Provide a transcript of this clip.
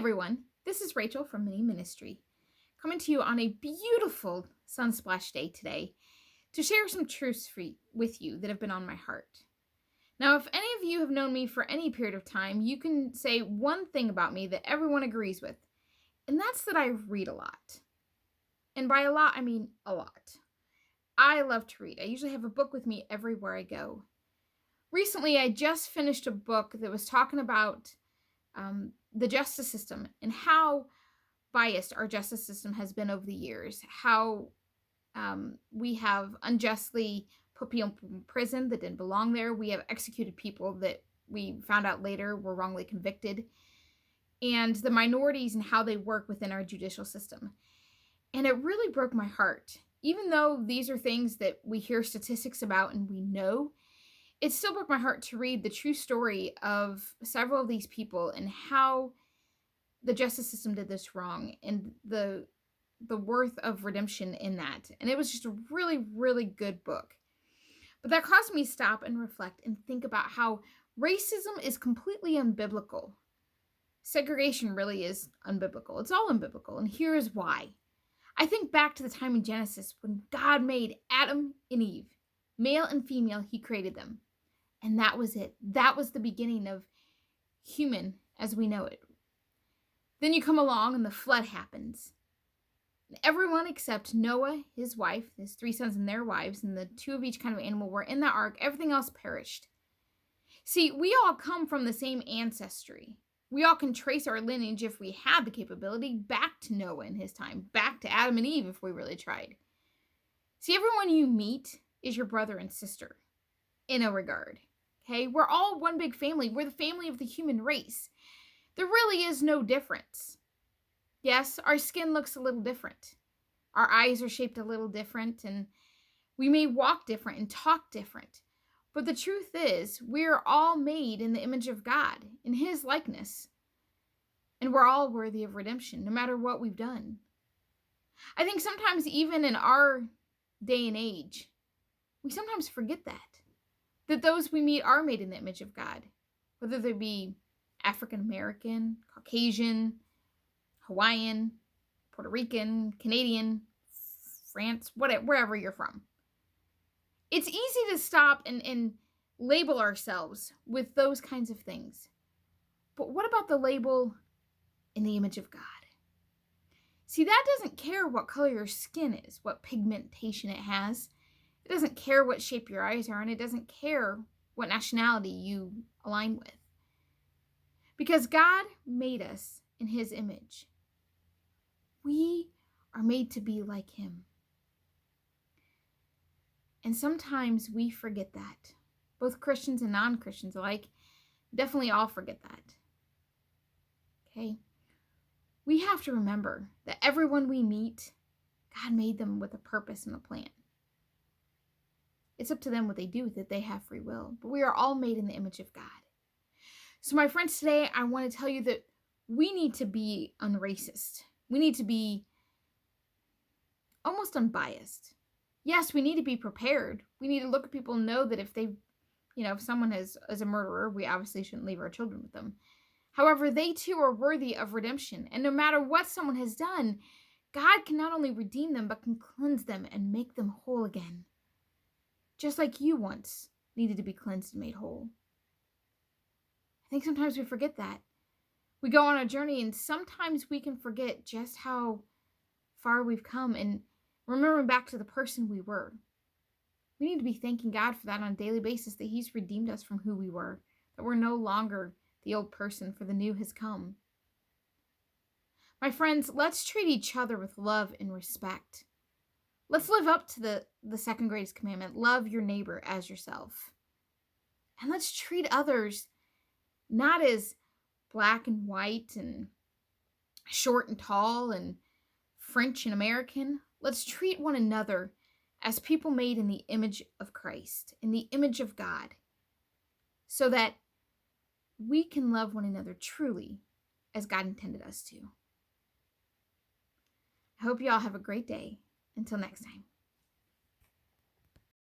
everyone, this is Rachel from Mini Ministry, coming to you on a beautiful sunsplash day today to share some truths with you that have been on my heart. Now, if any of you have known me for any period of time, you can say one thing about me that everyone agrees with, and that's that I read a lot. And by a lot, I mean a lot. I love to read. I usually have a book with me everywhere I go. Recently, I just finished a book that was talking about the justice system and how biased our justice system has been over the years, how we have unjustly put people in prison that didn't belong there. We have executed people that we found out later were wrongly convicted, and the minorities and how they work within our judicial system. And it really broke my heart. Even though these are things that we hear statistics about and we know, it still broke my heart to read the true story of several of these people and how the justice system did this wrong and the worth of redemption in that. And it was just a really, really good book. But that caused me to stop and reflect and think about how racism is completely unbiblical. Segregation really is unbiblical. It's all unbiblical, and here is why. I think back to the time in Genesis when God made Adam and Eve, male and female, he created them. And that was it. That was the beginning of human as we know it. Then you come along and the flood happens. Everyone except Noah, his wife, his 3 sons and their wives, and the 2 of each kind of animal were in the ark. Everything else perished. See, we all come from the same ancestry. We all can trace our lineage, if we had the capability, back to Noah in his time, back to Adam and Eve if we really tried. See, everyone you meet is your brother and sister, in a regard. Okay? We're all one big family. We're the family of the human race. There really is no difference. Yes, our skin looks a little different. Our eyes are shaped a little different, and we may walk different and talk different. But the truth is, we're all made in the image of God, in his likeness. And we're all worthy of redemption, no matter what we've done. I think sometimes even in our day and age, we sometimes forget that those we meet are made in the image of God, whether they be African American, Caucasian, Hawaiian, Puerto Rican, Canadian, France, whatever, wherever you're from. It's easy to stop and label ourselves with those kinds of things. But what about the label in the image of God? See, that doesn't care what color your skin is, what pigmentation it has. It doesn't care what shape your eyes are, and it doesn't care what nationality you align with. Because God made us in his image. We are made to be like him. And sometimes we forget that. Both Christians and non-Christians alike definitely all forget that. Okay? We have to remember that everyone we meet, God made them with a purpose and a plan. It's up to them what they do with it. They have free will. But we are all made in the image of God. So my friends, today I want to tell you that we need to be unracist. We need to be almost unbiased. Yes, we need to be prepared. We need to look at people and know that if if someone is a murderer, we obviously shouldn't leave our children with them. However, they too are worthy of redemption. And no matter what someone has done, God can not only redeem them, but can cleanse them and make them whole again. Just like you once needed to be cleansed and made whole. I think sometimes we forget that. We go on a journey and sometimes we can forget just how far we've come and remembering back to the person we were. We need to be thanking God for that on a daily basis, that he's redeemed us from who we were, that we're no longer the old person, for the new has come. My friends, let's treat each other with love and respect. Let's live up to the second greatest commandment, love your neighbor as yourself. And let's treat others not as black and white and short and tall and French and American. Let's treat one another as people made in the image of Christ, in the image of God, so that we can love one another truly as God intended us to. I hope you all have a great day. Until next time.